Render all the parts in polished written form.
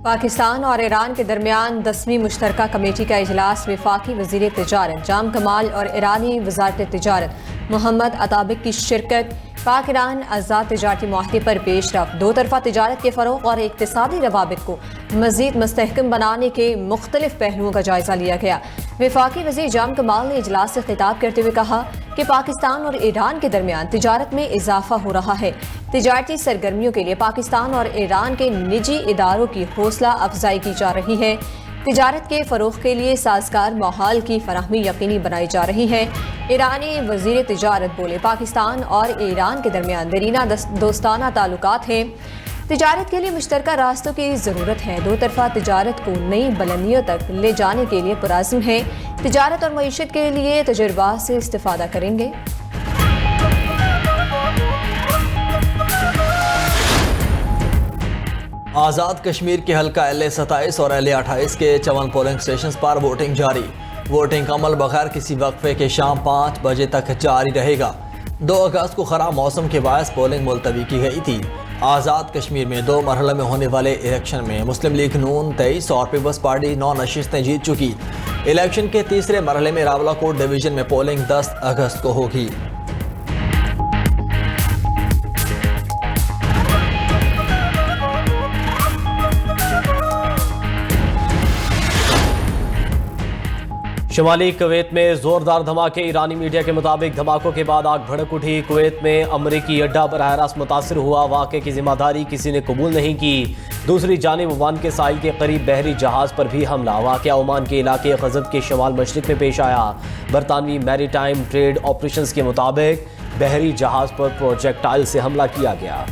पाकिस्तान और ईरान के दरमियान 10वीं मुश्तरका कमेटी का इजलास वफाकी वज़ीर तिजारत जाम कमाल और ईरानी वज़ारत तिजारत मोहम्मद अताबिक की शिरकत। पाक ईरान आज़ाद तिजारती मुआहदे पर पेशरफ, दो तरफ़ा तिजारत के फ़रोग़ और इक़्तिसादी रवाबित को मज़ीद मुस्तहकम बनाने के मुख्तलिफ पहलुओं का जायज़ा लिया गया। वफाकी वज़ीर जाम कमाल ने इजलास से खिताब करते हुए कहा कि पाकिस्तान और ईरान के दरमियान तिजारत में इजाफा हो रहा है। तिजारती सरगर्मियों के लिए पाकिस्तान और ईरान के निजी इदारों की हौसला अफजाई की जा रही है। तिजारत के फ़रोग़ के लिए साज़गार माहौल की फराहमी यकीनी बनाई जा रही है। ईरानी वज़ीर तिजारत बोले, पाकिस्तान और ईरान के दरमियान दरीना दोस्ताना ताल्लुकात हैं। तिजारत के लिए मुश्तरका रास्तों की ज़रूरत है। दो तरफ़ा तिजारत को नई बुलंदियों तक ले जाने के लिए पुरअज़्म है। तिजारत और मईशत के लिए तजुर्बा से इस्तिफ़ादा करेंगे। आज़ाद कश्मीर के हल्का LA-27 और LA-28 के 54 पोलिंग स्टेशन पर वोटिंग जारी। वोटिंग का अमल बगैर किसी वक्फे के शाम 5 बजे तक जारी रहेगा। 2 अगस्त को ख़राब मौसम के बायस पोलिंग मुलतवी की गई थी। आज़ाद कश्मीर में 2 मरहले में होने वाले इलेक्शन में मुस्लिम लीग नून 23 और पीपल्स पार्टी 9 नशिस्तें जीत चुकी। इलेक्शन के तीसरे मरहले में रावलाकोट डिवीज़न में पोलिंग 10 अगस्त को होगी। शुमाली कुवैत में जोरदार धमाके। ईरानी मीडिया के मुताबिक धमाकों के बाद आग भड़क उठी। कुवैत में अमरीकी अड्डा बराह रास्त मुतासर हुआ। वाक़े की जिम्मेदारी किसी ने कबूल नहीं की। दूसरी जानिब ओमान के साहिल के करीब बहरी जहाज़ पर भी हमला। वाक़या ओमान के इलाके ग़ज़ब के शुमाल मशरिक़ में पेश आया। बरतानवी मैरीटाइम ट्रेड ऑपरेशंस के मुताबिक बहरी जहाज़ पर प्रोजेक्टाइल से हमला किया गया।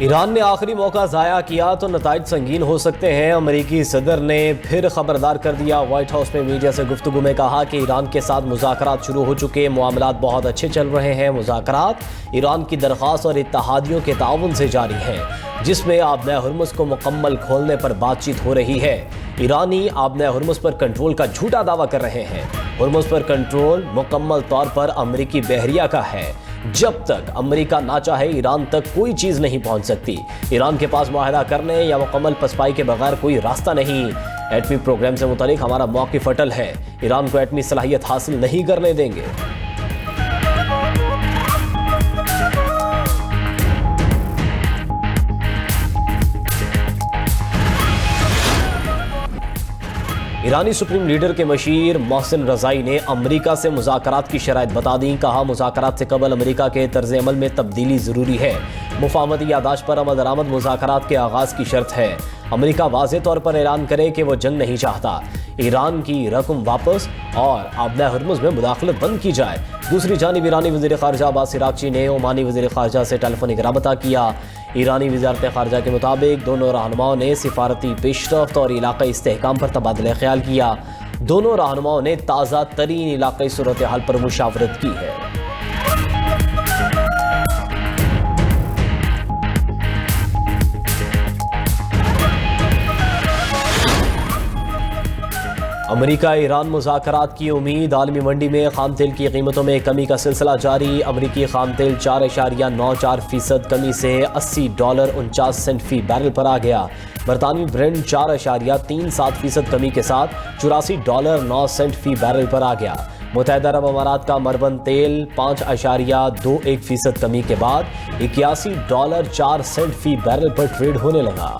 ईरान ने आखिरी मौका ज़ाया किया तो नताइज संगीन हो सकते हैं। अमरीकी सदर ने फिर खबरदार कर दिया। व्हाइट हाउस में मीडिया से गुफ्तगू में कहा कि ईरान के साथ मुज़ाकरात शुरू हो चुके, मामलात बहुत अच्छे चल रहे हैं। मुज़ाकरात ईरान की दरख्वास्त और इत्तहादियों के ताउन से जारी हैं, जिसमें आबना हुर्मुज़ को मुकम्मल खोलने पर बातचीत हो रही है। ईरानी आबना हुर्मुज़ पर कंट्रोल का झूठा दावा कर रहे हैं। हुर्मुज़ पर कंट्रोल मुकम्मल तौर पर अमरीकी बहरिया का है। जब तक अमेरिका ना चाहे ईरान तक कोई चीज़ नहीं पहुंच सकती। ईरान के पास मुआहदा करने या मुकम्मल पसपाई के बगैर कोई रास्ता नहीं। एटमी प्रोग्राम से मुतालिक हमारा मौक़िफ़ अटल है। ईरान को एटमी सलाहियत हासिल नहीं करने देंगे। ईरानी सुप्रीम लीडर के मशीर मोहसिन रज़ाई ने अमरीका से मुज़ाकरात की शराइत बता दी। कहा, मुज़ाकरात से कबल अमरीका के तर्ज़ अमल में तब्दीली ज़रूरी है। मुफाहमती यादाश्त पर अमल दरामद मुज़ाकरात के आगाज़ की शर्त है। अमरीका वाज़ेह तौर पर ऐलान करे कि वो जंग नहीं चाहता। ईरान की रकम वापस और आबना हुर्मुज़ में मुदाखलत बंद की जाए। दूसरी जानिब ईरानी वज़ीर ख़ारजा अब्बास इराक़ची ने ओमानी वज़ीर ख़ारजा से टेलीफोनिक रबता किया। ईरानी वज़ारत ख़ारजा के मुताबिक दोनों रहनुमाओं ने सिफारती पेशरफ्त और इलाक़ाई इस्तेहकाम पर तबादला ख्याल किया। दोनों रहनुमाओं ने ताज़ा तरीन इलाक़ाई सूरत हाल पर मुशावरत की है। अमरीका ईरान मुज़ाकरात की उम्मीद। आलमी मंडी में खाम तेल की कीमतों में कमी का सिलसिला जारी। अमरीकी खाम तेल 4.94% कमी से $80.49 फी बैरल पर आ गया। बरतानवी ब्रेंड 4.37% कमी के साथ $84.09 फी बैरल पर आ गया। मुत्तहिदा अरब अमारात का मरबन तेल 5.21% कमी के बाद $81.04 फी बैरल पर ट्रेड होने लगा।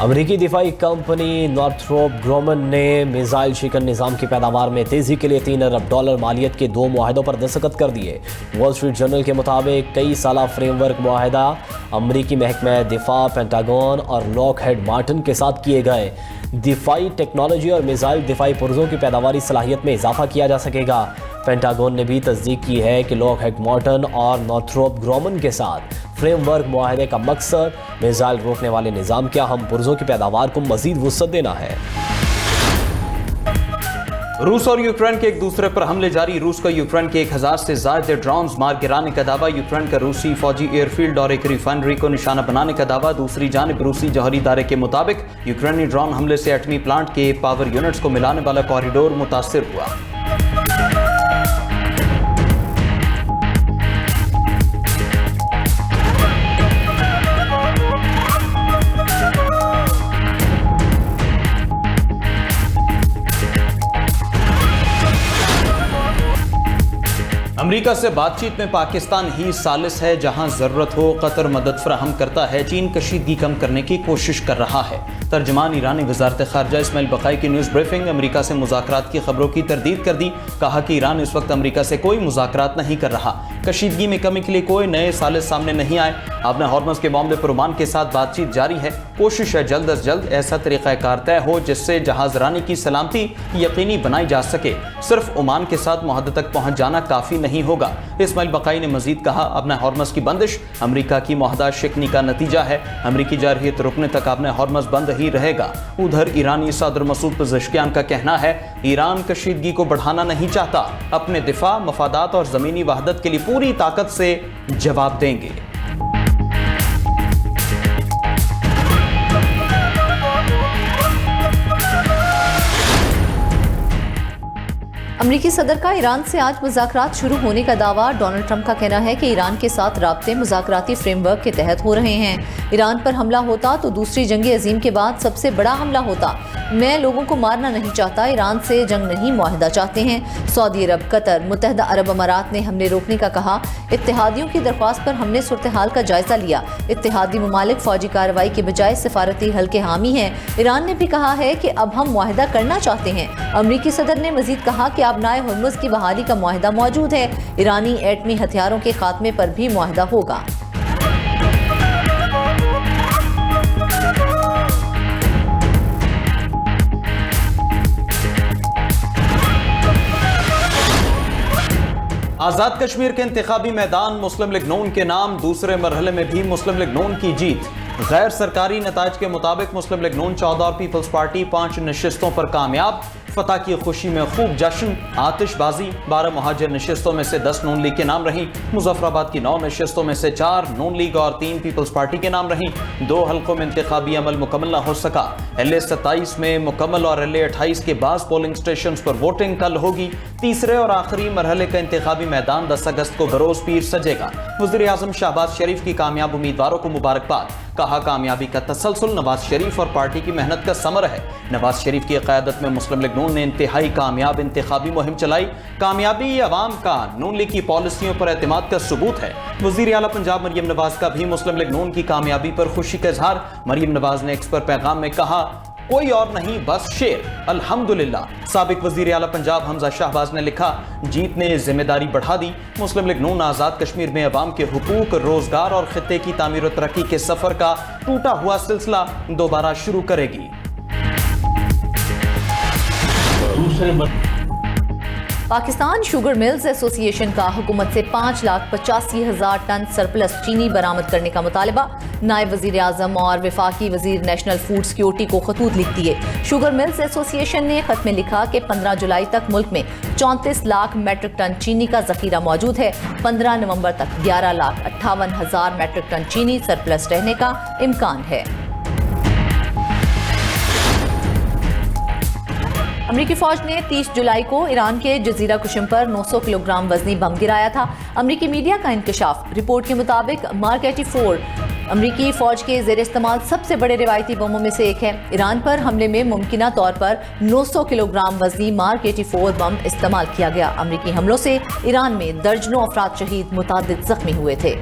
अमरीकी दिफाई कंपनी नॉर्थरोप ग्रोमन ने मिसाइल शिकन निज़ाम की पैदावार में तेज़ी के लिए $3 अरब मालियत के 2 मुआहदों पर दस्तखत कर दिए। वॉल स्ट्रीट जर्नल के मुताबिक कई साला फ्रेमवर्क मुआहदा अमरीकी महकमा दिफा, पेंटागन और लॉकहेड मार्टिन के साथ किए गए। दिफाई टेक्नोलॉजी और मिसाइल दिफाई पुर्जों की पैदावारी सलाहियत में इजाफा किया जा सकेगा। पेंटागन ने भी तस्दीक की है कि लॉकहेड मार्टिन और नॉर्थरोप ग्रोमन के साथ फ्रेमवर्क मुआहदे का मकसद मिसाइल रोकने वाले निज़ाम के अहम पुर्जों की पैदावार को मजीद वुसअत देना है। रूस और यूक्रेन के एक दूसरे पर हमले जारी। रूस का यूक्रेन के 1000 से ज्यादा ड्रोन्स मार गिराने का दावा। यूक्रेन का रूसी फौजी एयरफील्ड और एक रिफाइनरी को निशाना बनाने का दावा। दूसरी जानिब रूसी जौहरी इदारे के मुताबिक यूक्रेनी ड्रोन हमले से एटमी प्लांट के पावर यूनिट्स को मिलाने वाला कॉरिडोर मुतासिर हुआ। अमेरिका से बातचीत में पाकिस्तान ही सालिस है। जहां जरूरत हो कतर मदद फराहम करता है। चीन कशीदगी कम करने की कोशिश कर रहा है। तर्जमान ईरानी वजारत खारजा इस्माइल बकाई की न्यूज़ ब्रीफिंग। अमेरिका से मुज़ाकरात की खबरों की तरदीद कर दी। कहा कि ईरान इस वक्त अमेरिका से कोई मुज़ाकरात नहीं कर रहा। कशीदगी में कमी के लिए कोई नए सालिस सामने नहीं आए। अपने हॉर्मस के मामले पर ओमान के साथ बातचीत जारी है। कोशिश है जल्द अज जल्द ऐसा तरीक़ाकार तय हो जिससे जहाज़रानी की सलामती यकीनी बनाई जा सके। सिर्फ ओमान के साथ मुआहदे तक पहुँच जाना काफ़ी नहीं होगा। इस्माइल बकाई ने मजीद कहा, अपना हॉर्मस की बंदिश अमेरिका की मुआहदा शिकनी का नतीजा है। अमेरिकी जारहियत रुकने तक अपना हॉर्मस बंद ही रहेगा। उधर ईरानी सदर मसूद पज़ेश्कियान का कहना है, ईरान कशीदगी को बढ़ाना नहीं चाहता। अपने दिफा, मफादात और ज़मीनी वहदत के लिए पूरी ताकत से जवाब देंगे। अमरीकी सदर का ईरान से आज मुज़ाकरात शुरू होने का दावा। डोनाल्ड ट्रंप का कहना है कि ईरान के साथ राब्ते मुज़ाकराती फ्रेमवर्क के तहत हो रहे हैं। ईरान पर हमला होता तो दूसरी जंग अजीम के बाद सबसे बड़ा हमला होता। मैं लोगों को मारना नहीं चाहता। ईरान से जंग नहीं, मुआहदा चाहते हैं। सऊदी अरब, कतर, मुत्तहदा अरब अमारात ने हमले रोकने का कहा। इत्तेहादियों की दरख्वास्त पर हमने सूरत हाल का जायजा लिया। इत्तेहादी ममालिक फौजी कार्रवाई के बजाय सिफारती हल के हामी हैं। ईरान ने भी कहा है कि अब हम मुआहदा करना चाहते हैं। अमरीकी सदर ने मजीद कहा कि आबनाए हुर्मुज़ की बहाली का मुआहदा मौजूद है। ईरानी एटमी हथियारों के खात्मे पर भी मुआहदा होगा। आज़ाद कश्मीर के इंतखाबी मैदान मुस्लिम लीग नून के नाम। दूसरे मरहले में भी मुस्लिम लीग नून की जीत। गैर सरकारी नताज के मुताबिक मुस्लिम लीग नून 14 और पीपल्स पार्टी 5 नशिस्तों पर कामयाब। फतह की खुशी में खूब जश्न, आतिशबाजी। 12 मुहाजिर नशिस्तों में से 10 नून लीग के नाम रही। मुजफ्फराबाद की 9 नशिस्तों में से 4 नून लीग और 3 पीपल्स पार्टी के नाम रही। 2 हल्कों में इंतखाबी अमल मुकम्मल न हो सका। LA 27 में मुकम्मल और LA 28 के बाद पोलिंग स्टेशन पर वोटिंग कल होगी। तीसरे और आखिरी मरहले का इंतखाबी मैदान 10 अगस्त को बरोज पीर सजेगा। वज़ीर आज़म शहबाज शरीफ की कामयाब उम्मीदवारों को मुबारकबाद। कहा, कामयाबी का तसलसल नवाज शरीफ और पार्टी की मेहनत का समर है। नवाज शरीफ की क़यादत में मुस्लिम लीग नून ने इंतहाई कामयाब इंतखाबी मुहिम चलाई। कामयाबी अवाम का नून लीग की पॉलिसियों पर एतमाद का सबूत है। वज़ीर आला पंजाब मरियम नवाज का भी मुस्लिम लीग नून की कामयाबी पर खुशी का इजहार। मरियम नवाज ने एक्स पर पैगाम में कहा, कोई और नहीं बस शेर, अल्हम्दुलिल्लाह। साबिक वज़ीर आला पंजाब हमजा शाहबाज ने लिखा, जीत ने जिम्मेदारी बढ़ा दी। मुस्लिम लीग नून आज़ाद कश्मीर में अवाम के हुकूक, रोजगार और खित्ते की तामीर और तरक्की के सफर का टूटा हुआ सिलसिला दोबारा शुरू करेगी। पाकिस्तान शुगर मिल्स एसोसिएशन का हुकूमत से 5,85,000 टन सरप्लस चीनी बरामद करने का मुतालबा। नायब वज़ीर आज़म और वफाकी वज़ीर नेशनल फूड सिक्योरिटी को खतूत लिख दिए। शुगर मिल्स एसोसिएशन ने खत में लिखा कि 15 जुलाई तक मुल्क में 34 लाख मेट्रिक टन चीनी का जखीरा मौजूद है। 15 नवंबर तक 11,58,000 मेट्रिक टन चीनी सरप्लस रहने का इम्कान है। अमरीकी फौज ने 30 जुलाई को ईरान के जजीरा कुशम पर 900 किलोग्राम वजनी बम गिराया था। अमरीकी मीडिया का इंकशाफ। रिपोर्ट के मुताबिक मार्क 84 अमरीकी फौज के ज़ेर इस्तेमाल सबसे बड़े रिवायती बमों में से एक है। ईरान पर हमले में मुमकिना तौर पर 900 किलोग्राम वजनी मार्क 84 बम इस्तेमाल किया गया। अमरीकी हमलों से ईरान में दर्जनों अफराद शहीद, मुतादिद जख्मी हुए थे।